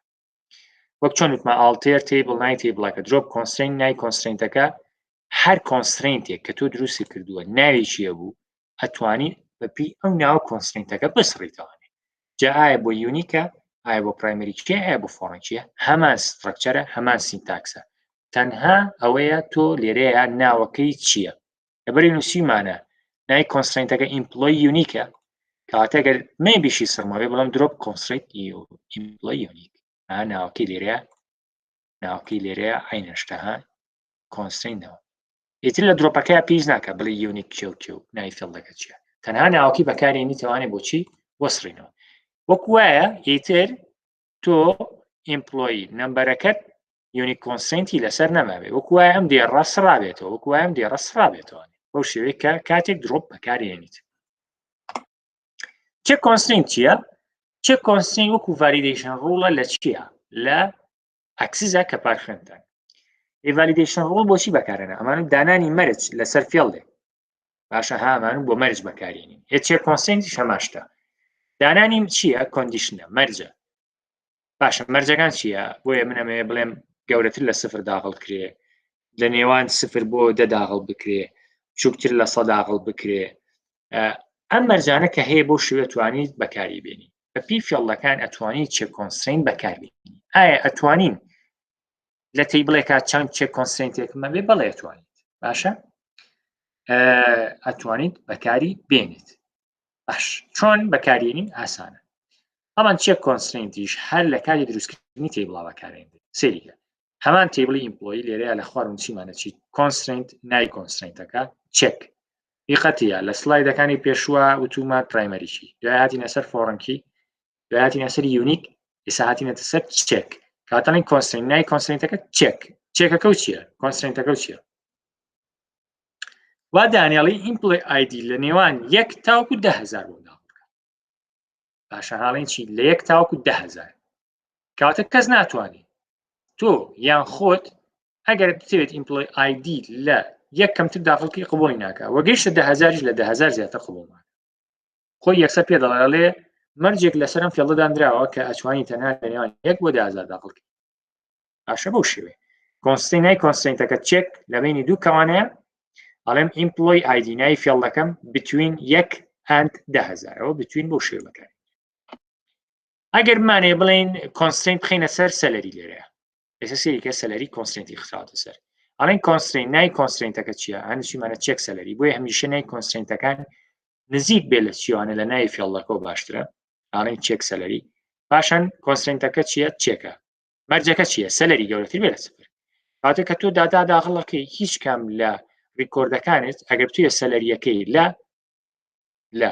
وەک چۆن وتمان ئاڵتێر تێبڵ نای تێبڵەکە دڕۆپ کۆنسترین نای کۆنسترینتەکە هەر کۆنسترینتێک کە تۆ دروستی کردووە ناوێکیە بوو ئەتوانی بەپی ئەو ناو کۆنسترینتەکە بسڕیتەوانێ جا ئایا بۆ یونیکە ئایا بۆ پرایمەریکیە ئایا بۆ فۆڕەنچیە هەمان ستراکچەرە هەمان سینتاکسە تەنها ئەوەیە تۆ لێرەیە ناوەکەی چییە لەبەری نووسیمانە نای کۆنسترینتەکە ئیمپلۆی یونیکە کەواتە ئەگەر مەیبیشی سڕماوێ بەڵام درۆپ کۆنسترینت ئیمپلۆی یونیک ناوەکەی لێرەیە عینەشتەها کۆنسترینەوە ئیتر لە درۆپەکە پیش ناکە بڵێ یونیک کێو نای فێڵدەکە چییە تەنها ناوەکەی بەکارێنی توانێت بۆچی وەسڕینەوە وەکو وایە ئیتر تۆ ئیمپلۆی نمبەرەکەت یونیک کۆنسترینتی لەسەر نەماوێت وەکو وایە ئەم دێڕە سڕابێتەوە وەکو وایە ئەم دێڕە سڕابێتەوە بەو شێوەیە کە کاتێک درۆپ بەکارێنیت چێک کۆنسترینت چییە؟ چێک کۆنسترینت وەکو ڤالیدیشن ڕوڵە لە چییە؟ لە ئەکسیزە کە پارخێنتان ڤالیدیشن ڕوڵ بۆچی بەکارێنە ئەمانە دانانی مەرج لەسەر فێڵدێک باشە هامان بۆ مەرج بەکارێنین چێک کۆنسترینتیش هەماشتە دانانی چییە؟ کۆندیشنە مەرجە باشە مەرجەکان چییە؟ بۆیە من ئەمەیە بڵێم گەورەتر لە 0 داغڵ کرێ لە نێوان 0 بۆ 10 داغڵ بکرێ چووکتر لە 100 داغڵ بکرێ ئەم مەرجانە کە هەیە بۆ شوێ توانیت بەکاری بێنی بەپی فێڵدەکان ئەتوانیت چێک کۆنسترینت بەکاربێنی ئایا ئەتوانین لە تێبڵێکا چەند چێک کۆنسترینتێکمە بێ بەڵێ ئەتوانیت باشە ئەتوانیت بەکاری بێنیت باش چۆن بەکارێنین ئاسانە هەمان چێک کۆنسترینتیش هەر لە کاری دروستکردنی تێبڵا بەکارێنێت سێریکە هەمان تێبڵی ئیمپلۆی لێرەیە لە خوارد چیمانە چی کۆنسترینت نای کۆنسترینتەکە چێک بیقەتیە لە سلایدەکانی پێشووە وتومان پرایمەریکی دوای هاتینە سەر فۆڕەنکی دوای هاتینە سەر یونیک ئێستا هاتینەتە سەر چێک کاتەڵین کۆنسترینت نای کۆنسترینتەکە چێکەکە و چییە کۆنسترینتەکە و چییە وا دانیاڵی ئیمپلۆی ئایدی لە نێوان 1 تاوەکو 10,000 بۆ باشە هاڵین چی لە 1 تاوەکو 10,000 کاتە کەس ناتوانێت تۆ یان خۆت ئەگەر بتوێت ئیمپلۆی آیدی لە یەک کەمتر داخڵکی قبولی ناکە وەگەیشتە 10,000 لە 10,000 زیاتر قبولمان خۆی یەکسەر پێ دەڵێ مەرجێک لەسەر ئەم فێڵە دانراوە کە ئەتوانی تەنها لەنێوان 1 بۆ 10,000 داخڵکی باشە بەو شێوێ کۆنسترین نای کۆنسترینتەکە چێک لە بینی دوو کەوانەیە ئەڵێم ئیمپلۆی آیدی نای فێڵەکەم بتوین 1 and 10,000 ئەوە بتوین بۆ شێوە بەکار ئەگەر بمانێ بڵێن کۆنسترین بخینە سەر سەلەری لێرەیە ئێستا سێریکە سەلەری کۆنسترینتی خراوەتە سەر ئەڵێن کۆنسترین نای کۆنسترینتەکە چییە هەندێکیمانە چێک سەلەری بۆیە هەمیشە نای کۆنسترینتەکان نزیک بێ لە چیوانە لە نای فێڵەکە و باشترە ئاڵێن چێک سەلەری پاشان کۆنسترینتەکە چییە چێکە مەرجەکە چییە سەلەری گەورەتر بێ لە سفر کاتێک کە تۆ دادا داخڵەکەی هیچ کام لە ڕیکۆردەکانت ئەگەر تویە سەلەریەکەی لە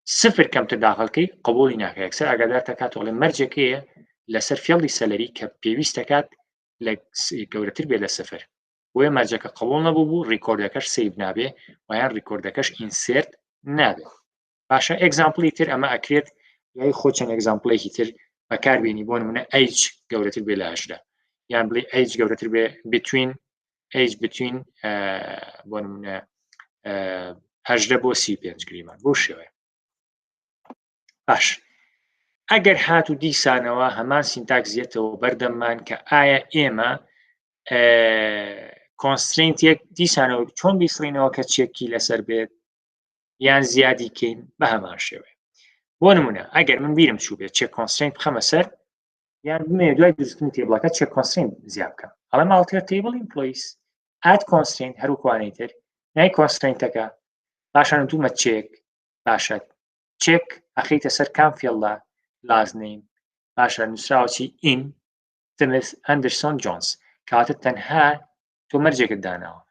سفر کەمتر داخڵکەی قبولی ناکە یەکسەر ئاگادار دەکات وڵێ مەرجەکەیە لەسەر فێڵی سەلەری کە پێویست دەکات لە گەورەتر بێ لە سفر بۆیە مەرجەکە قبول نەبوو بوو ڕیکۆردەکەش سیڤ نابێ ویان ڕیکۆردەکەش ئینسێرت نابێت باشە ئێگزامپڵی تر ئەمە ئەکرێت یای خۆ چەند ئێگزامپڵێکی تر بەکاربێنی بۆ نمونە ئەیج گەورەتر بێ لە 18 یان بڵێ ئەیج گەورەتر بێ بتوین بۆ نمونە 18 بۆ 35 گریمان بۆ شێوەیە باش ئەگەر هات و دیسانەوە هەمان سینتاکس زیێتەوە بەردەممان کە ئایا ئێمە کۆنسترینتێک دیسانەوە چۆن بیسڕینەوە کە چێکی لەسەر بێت یان زیادی کەین بە هەمان شێوەیە بۆ نمونە ئەگەر من بیرم چوو بێت چێک کۆنسترینت بخەمە سەر یان بمێ دوای دروستکردنی تێبڵەکە چێک کۆنسترینت زیاد بکەم ئەڵێ ماڵتێر تێبڵ ئیمپلۆیس ئاد کۆنسترینت هەروەکوانەی تر نای کۆنسترینتەکە پاشان دوومە چێک باشە چێک ئەخەیتە سەر کام فێڵە لازنین باشە نووسراوەچی ئین تمس ئەندرسۆن جۆنس کاتە تەنها تۆ مەرجێکت داناوە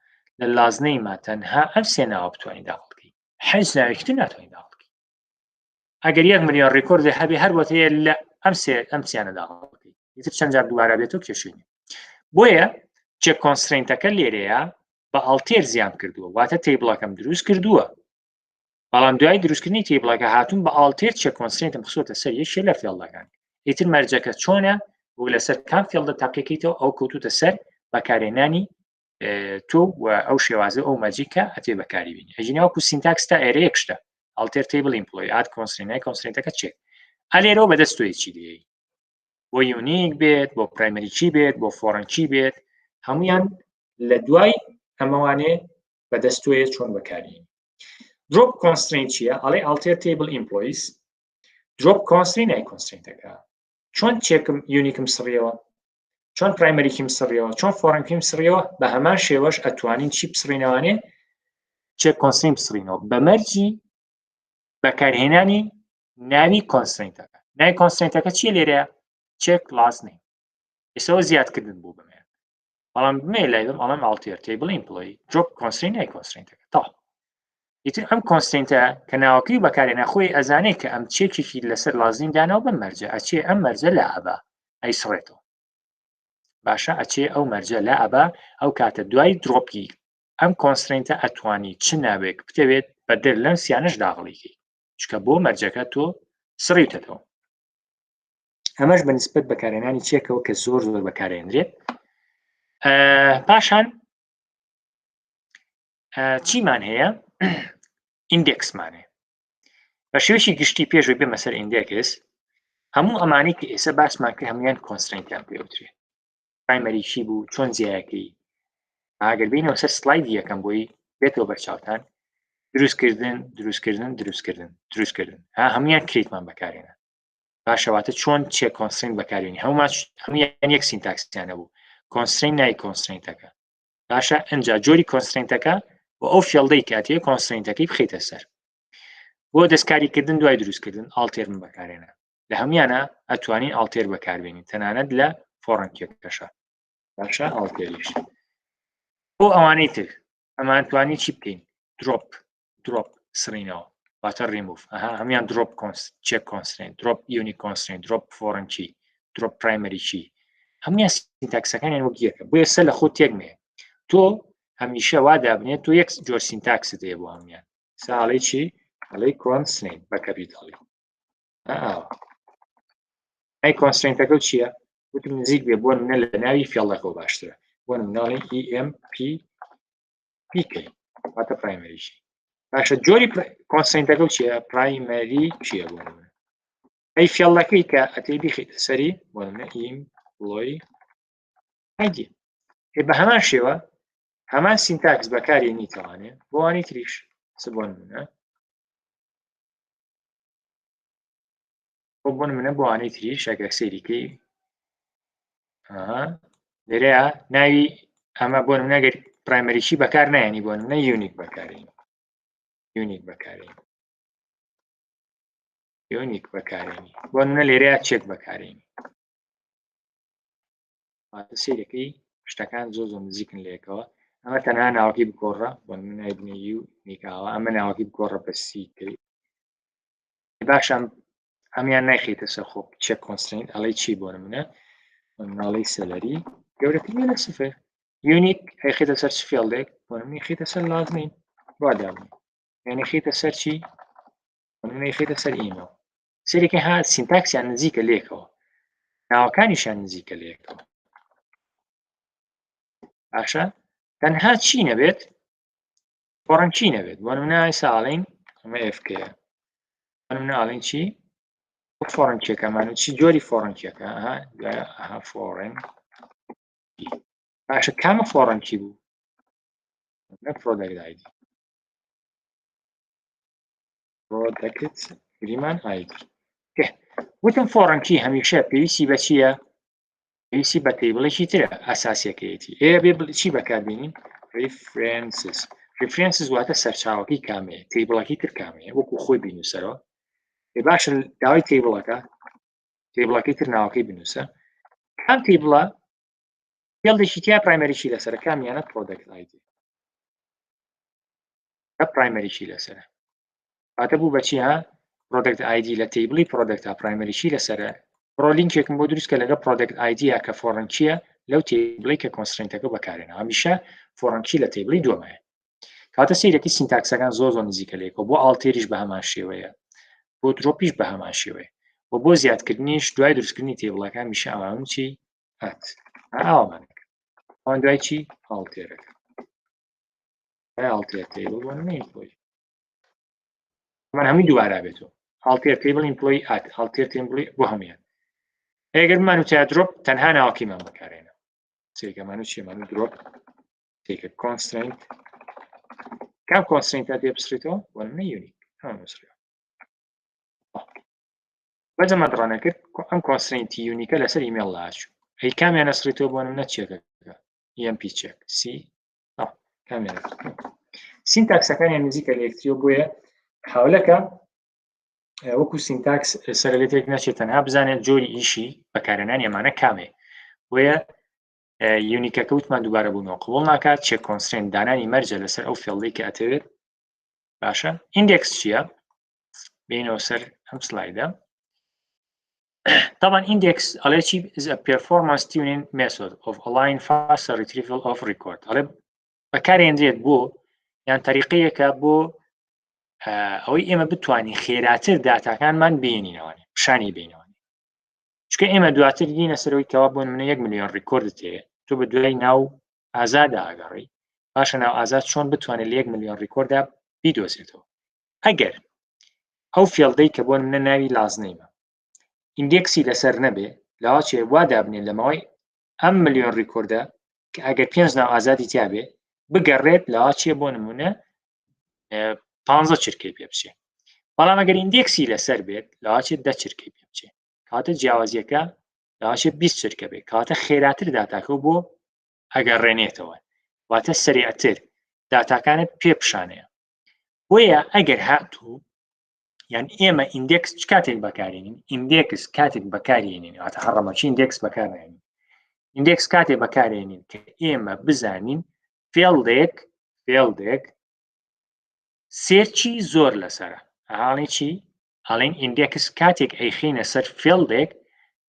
لە لازنەی ما تەنها ئەم سێناوە بتوانین داخڵکەی حەز ناوێکتر ناتوانین داخڵکەی ئەگەر 1 ملیۆن ڕێکۆردێ هەبێ هەر بۆتەیە لە ئەم سیانە داخڵکەی ئیتر چەند جار دووبارە بێت و کێشێنی بۆیە چێک کۆنسترینتەکە لێرەیە بە ئەڵتێر زیان کردووە واتە تێبڵەکەم دروست کردووە بەڵام دوای دروستکردنی تێبڵەکە هاتوون بە ئاڵتێر چێک کۆنسترینتم خسۆتە سەر یەکێ لە فێڵەکان ئیتر مەرجەکە چۆنە بۆ لەسەر کام فێڵدە تاقیەکەیتەوە ئەو کەوتوتە سەر بەکارهێنانی تۆ و ئەو شێوازە ئەو مەجیکە ئەتێ بەکاری بینی ئەژینەوەکو سینتاکس تا ئێرە یەکشتە ئەڵتێر تێبڵ ئیمپلۆی ئاد کۆنسترینای کۆنسترینتەکە چێک ئەلێرەوە بەدەست تۆیەکی دێی بۆ یونیک بێت بۆ پرایمەری چی بێت بۆ فۆرن چی بێت هەمویان لە دوای ئەمەوانێ بەدەست تۆیە چۆن بەکاری drop constraint چییە ئەڵێ ئەڵتێر تێبڵ ئیمپلۆیس drop constraint نای کۆنسترینتەکە چۆن چێکم یونیکم سڕیەوە چۆن پرایمەریکیم سڕیەوە چۆن فۆرنکیم سڕیەوە بە هەمان شێوەش ئەتوانین چی بسڕینەوانێ چێک کۆنسترین بسڕینەوە بەمەرجی بەکارهێنانی ناوی کۆنسترینتەکە ناوی کۆنسترینتەکە چیە لێرەیە چێک لازنی ئێسەوە زیادکردن بوو بمێن بەڵام بمێ لای بم ئەڵێم ئەڵتێر تێبڵ ئیمپلۆی drop constraint ناوی کۆنسترینتەکە تا ئیتر ئەم کۆنسترینتە کە ناوەکەی بەکارهێنا خۆی ئەزانێت کە ئەم چێکێکی لەسەر لازم داناوە بەم مەرجە ئەچێ ئەم مەرجە لە ئەبا ئەیسڕێتەوە باشە ئەچێ ئەو مەرجە لە ئەبا ئەو کاتە دوای درۆپی ئەم کۆنسترینتە ئەتوانی چ ناوێک بتەوێت بەدەر لەم سیانەش داخڵیکەی چکە بۆ مەرجەکە تۆ سڕیتەوە ئەمەش بەنسبەت بەکارهێنانی چێکەوە کە زۆر بەکارهێنرێت پاشان چیمان هەیە ئیندێکسمانێ بە شێوەیەکی گشتی پێشوی بێمە سەر ئیندێکس هەموو ئەمانەی کە ئێستا باسمان کرد هەمویان کۆنسترینتیان پێوترێت پرایمەری چی بوو چۆن جیایەکەی ئاگەر بینەوە سەر سلایدی یەکەم بۆی بێتەوە بەرچاوتان دروستکردن هەمویان کریتمان بەکارێنە باشەواتە چۆن چێ کۆنسترین بەکارێنی هەمویان یەک سینتاکسیانە بوو کۆنسترین نای کۆنسترینتەکە باشە ئەنجا جۆری کۆنسترینتەکە و ئەو فێڵدەی کاتێ کۆنسترینتەکەی بخەیتە سەر بۆ دەستکاریکردن دوای دروستکردن ئاڵتێر من بەکارێنە لە هەمویانە ئەتوانین ئاڵتێر بەکاربێنین تەنانەت لە فۆڕەنکێکەشە باشە ئاڵتێریش بۆ ئەوانەی تر ئەمان توانی چی بکەین دروپ سڕینەوە واتە ریموف هەمویان دروپ چێک کۆنسترین دروپ یونیک کۆنسترین دروپ فۆرن چی دروپ پرایمەری چی هەمویان سینتاکسەکانیان وەک یەکە بۆیە سەر لە خۆت تێکمێ تۆ هەمیشە وا دابنێت تۆ یەک جۆر سینتاکست هەیە بۆ هەمویان ساڵی چی ئەڵەی کۆنسترین بە کەپیتاڵی ئەی کۆنسترینتەکە چییە وتم نزیک بێ بۆ منە لە ناوی فێڵەکە باشترە بۆ نمونەڵی EMPPK واتە پرایمەریشی باشە جۆری کۆنسترینتەکە چییە پرایمەری چییە بۆ نمونە ئەی فێڵەکەی کە ئەتەی بیخیتە سەری بۆ نمونە ئیمپلۆی ID بە هەمان شێوە هەمان سینتاکس بەکارێنیتەوانێ بۆ وانی تریش بۆ نمونە بۆ نمونە بۆ وانەی تریش ئەگە سەیریکەی لێرەیە ناوی ئەمە بۆ نمونە ئەگەر پرایمەریشی بەکار نایەنی بۆ نمونە یونیک بەکارێنی یونیک بەکارێنی بۆ نمونە لێرەیە چێک بەکارێنی واتە سەیرەکەی شتەکان زۆر نزیکن لێکەوە ئەمە تەنها ناوەکەی بگۆڕە بۆ نمونە بنێ یونیکاوە ئەمە ناوەکەی بگۆڕە بە سیکەی باشە ئەمیان نایخیتە سەر خۆ چێک کۆنسترینت ئەڵەی چی بۆ نمونە ناڵەی سەلەری گەورەترین لە سفر یونیک هەیخیتە سەر چ فێڵدێک بۆ نمونە خیتە سەر لازمین وادابنی یعنی خیتە سەر چی بۆ نمونە خیتە سەر ئیمەیل سەرێکی ها سینتاکسیان نزیکە لێکەوە ناوەکانیشان نزیکە لێکەوە باشە تەنها چی نەبێت فۆڕەن چی نەبێت بۆ نمونە ئەڵێن ئەمە FKە بۆ نمونە ئەڵێن چی فۆڕەنچێکەمان چی جۆری فۆڕەنچێکە فۆڕن باشە کامە فۆڕەنچی بوو پرۆدەکت گریمان ID وتم فۆڕەنچی هەمیشە پێویستی بە چییە پێویستی بە تێبڵێکی ترە ئاساسیەکەیەتی بێ چی بەکاربێنین ریفرێنسز واتە سەرچاوەکەی کامەیە تێبڵەکەی تر کامەیە وەکو خۆی بینوسەرەوە باشە داوای تێبڵەکەی تر ناوەکەی بنووسە کام تێبڵە فێڵدێکی تیا پرایمەریشی لەسەر کامیانە پرۆدەکت ID پرایمەریشی لەسەرە واتە بوو بەچی ها پرۆدەکت ID لە تێبڵی پرۆدەکتا پرایمەریشی لەسەرە ڕۆلینکێکم بۆ دروستکە لەگە پرۆدەکت ID کە فۆڕەنچیە لەو تێبڵی کە کۆنسترینتەکە بەکارێنە هەمیشە فۆڕەنچی لە تێبڵی دووەمایە کاتە سەیرەکی سینتاکسەکان زۆر نزیکە لێکەوە بۆ ئاڵتێریش بە هەمان شێوەیە بۆ درۆپیش بە هەمان شێوەیە بۆ زیادکردنیش دوای دروستکردنی تێبڵەکان میشە ئەوان چی ئاوامانەکە ئەوان دوای چی ئاڵتێرەکە ئاڵتێر تێبڵ بۆ نمەی من هەمووی دووارا بێتەوە ئاڵتێر تێبڵ ئیمپلۆی ئاڵتێر تێبڵی بۆ هەمویان ئەگەر وتیا درۆپ تەنها ناوەکەیمان بەکارێنە سێکەمان چیمان درۆپ تێکە کۆنسترینت کام کۆنسترینتە دێ بسرێتەوە بۆ نمونە یونیک نووسرێەوە بەجەمە دڕانە کرد ئەم کۆنسترینتی یونیکە لەسەر ئیمێڵ لاچوو ئەی کامیان نەسرێتەوە بۆ نمونە چێکەکە EMP چێک کامیان سینتاکسەکانیان نزیکە لە یەکتریەوە بۆیە حاولەکە وەکو سینتاکس سەر لێتێک نەچێت تەنها بزانێت جۆری ئیشی بەکارهێنانی ئەمانە کامێ بۆیە یونیکەکە وتمان دووبارە بوونەوە قبوڵ ناکات چێک کۆنسترینت دانانی مەرجە لەسەر ئەو فێڵدەی کە ئەتەوێت باشە ئیندێکس چییە بینەوە سەر ئەم سلایدە طبعا index is a performance tuning method of allowing faster retrieval of record بەکارهێنرێت بۆ یان طریقەیەکە بۆ ئەوەی ئێمە بتوانین خێراتر داتاکانمان بینینەوەنی پیشانی بینەوەنی چکە ئێمە دواتر دینە سەرەوەی کەوا بۆ نمونە 1 ملیۆن ڕیکۆردت هەیە تۆ بە دوای ناو ئازادا ئاگەڕی باشە ناو ئازاد چۆن بتوانێت لە 1 ملیۆن ڕیکۆردا بیدۆزێتەوە ئەگەر ئەو فێڵدەی کە بۆ نمونە ناوی لازنەیمە ئیندێکسی لەسەر نەبێ لاواچێ وا دابنێت لەمەوەی ئەم ملیۆن ڕیکۆردە کە ئەگەر 5 ناو ئازادی تیابێ بگەڕێت لاواچێ بۆ نمونە 15 چرکەی پێ بچێ بەڵام ئەگەر ئیندێکسی لەسەر بێت لاواچێت 10 چرکەی پێ بچێ کاتە جیاوازیەکە لاواچێت 20 چرکە بێت کاتە خێراتر داتاکە بۆ ئەگەڕێنێتەوە واتە سەریعتر داتاکانت پێ پیشانەیە بۆیە ئەگەر هاتوو یان ئێمە ئیندێکس چ کاتێک بەکارێنین ئیندێکس کاتێک بەکارێنین واتە هەڕەمەچی ئیندێکس بەکارێنین ئیندێکس کاتێک بەکارێنین کە ئێمە بزانین فێڵدێک سێرچی زۆر لەسەرە ئاڵێ چی ئاڵێن ئیندێکس کاتێک ئەیخینە سەر فێڵدێک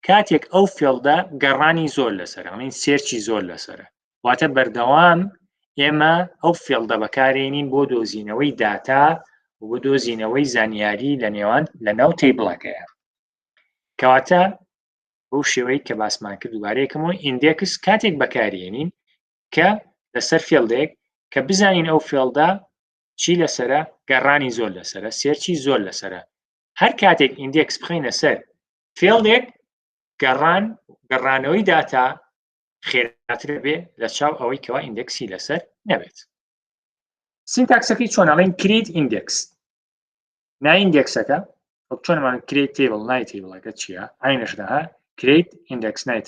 کاتێک ئەو فێڵدا گەڕانی زۆر لەسەر ئەڵێن سێرچی زۆر لەسەرە واتە بەردەوام ئێمە ئەو فێڵدە بەکارێنین بۆ دۆزینەوەی داتا بۆ دۆزینەوەی زانیاری لە نێوان لە ناو تێبڵەکەیە کەواتە بەو شێوەی کە باسمان کرد دووبارەیەکەمەوە ئیندێکس کاتێک بەکارێنین کە لەسەر فێڵدێک کە بزانین ئەو فێڵدا چی لەسرە گەڕانی زۆر لەسرە سێرچی زۆر لەسرە هەر کاتێک ئیندێکس بخینە سەر فێڵدێک گەڕانەوەی داتا خێراتر بێ لە چاو ئەوەی کەوا ئیندێکسی لەسەر نەبێت سینتاکسەکەی چۆن ئەڵێن create index نای ئیندێکسەکە چۆنمان create table نای تیبڵەکە چییە عینەشدا create index نای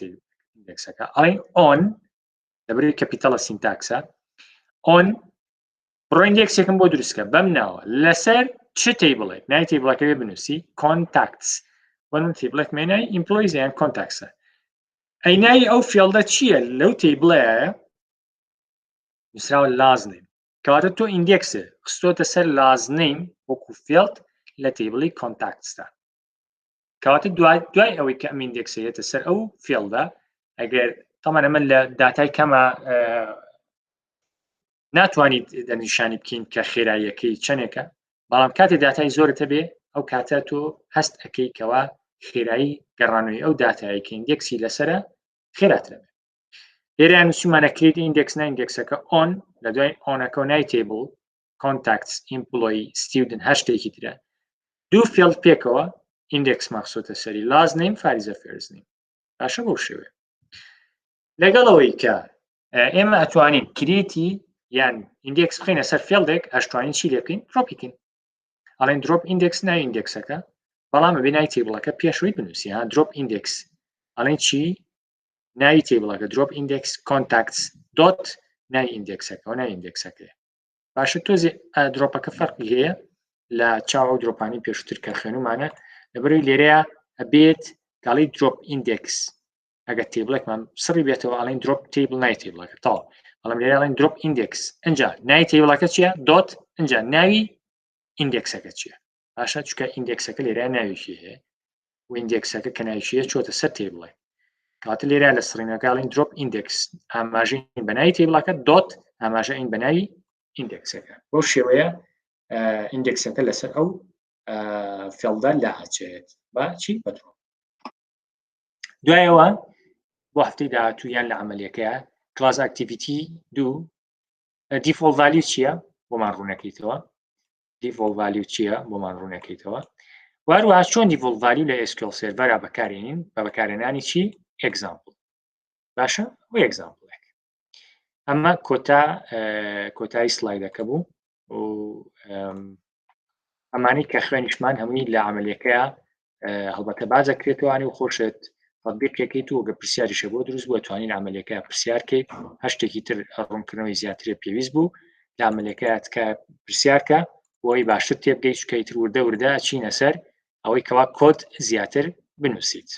ئیندێکسەکە ئەڵێن on لەبەرەوەی کەپیتەڵە سینتاکسە on بڕۆ ئیندێکسێکم بۆ دروستکە بەم ناوە لەسەر چ تیبڵێک نای تیبڵەکە بێ بنووسی contacts وەن تیبڵێک مێنای employees یان contactsە ئەی نای ئەو فێڵدە چییە لەو تیبڵەیە نووسراوە last name کەواتە تۆ ئیندێکسێ خستۆتە سەر last name وەکو فێڵد لە تیبڵی contactsدا کەواتە دوای ئەوەی کە ئەم ئیندێکسێتە سەر ئەو فێڵدا ئەگەر تەمان ئەمە لە داتای کەمە ناتوانیت دەنیشانی بکەین کە خێراییەکەی چەندێکە بەڵام کاتێ داتای زۆرتە بێ ئەو کاتە تۆ هەست ئەەکەی کەوا خێرایی گەڕانەوەی ئەو داتایەکە ئیندێکسی لەسرە خێراترە بێ لێرەیان نووسیمانە create index نای ئیندێکسەکە on لە دوای ئۆنەکە و نای table contacts employee student هەر شتێکی ترە دوو فێڵد پێکەوە ئیندێکس مەخسۆتە سەری last name فاریزە first name باشە بەو شێوێ لەگەڵەوەی کە ئێمە ئەتوانین کریتی یان ئیندێکس بخینە سەر فێڵدێک ئەشتوانین چی لێ بکەین دڕۆپیکەین ئەڵێن درۆپ ئیندێکس نای ئیندێکسەکە بەڵام بێ نای تیبڵەکە پێشەوەی بنووسی ها درۆپ ئیندێکس ئەڵێن چی نای تیبڵەکە درۆپ ئیندێکس contacts dot نای ئیندێکسەکە و نای ئیندێکسەکە باشە تۆزی درۆپەکە فەرقی هەیە لە چاو درۆپانی پێشتر کە خوێنومانە لەبەرەوەی لێرەیە ئەبێت کاڵی درۆپ ئیندێکس ئەگە تیبڵێکمان سڕی بێتەوە ئەڵێن درۆپ تیبڵ نای تیبڵەکە تاڵ بەڵام لێرە ئەڵێن درۆپ ئیندێکس ئەنجا نای تیبڵەکە چییە دۆت ئەنجا ناوی ئیندێکسەکە چییە باشە چکە ئیندێکسەکە لێرە ناویشی هەیە و ئیندێکسەکە کە ناویشیە چۆتە سەر تیبڵێ کاتە لێرە لە سڕینەکە ئەڵێن درۆپ ئیندێکس ئاماژەی بەناوی تیبڵەکە دۆت ئاماژە ئین بەناوی ئیندێکسەکە بۆ شێوەیە ئیندێکسەکە لەسەر ئەو فێڵدا لاچێت با چی بەدڕۆ دوایەوە بۆ هەفتەی داهاتوو یان لە عملیەکەیە کلاس ئاکتیڤیتی 2 دیفۆڵت ڤالیو چییە بۆمان ڕوونەکەیتەوە دیفۆڵت ڤالیو چییە بۆمان ڕوونەکەیتەوە واروها چۆن دیفۆڵت ڤالیو لە SQL سێرڤەرا بەکارهێنین بە بەکارهێنانی چی ئێگزامپڵ باشە بۆ ئێگزامپڵێک ئەمە کۆتایی سلایدەکە بوو و ئەمانی کە خوێنیشمان هەمووی لە عملیەکەیە هەڵبەتە بازەکرێتوانی و خۆشت تەطبیقێکیت و گە پرسیاریشە بۆ دروست بووە توانین عملیەکە پرسیارکەیت هەر شتێکی تر ڕوونکردنەوەی زیاترێ پێویست بوو لە عملیەکەیە پرسیارکە بۆی باشتر تێبگەیت چکەیتر وردە چینە سەر ئەوەی کەوا کۆد زیاتر بنووسیت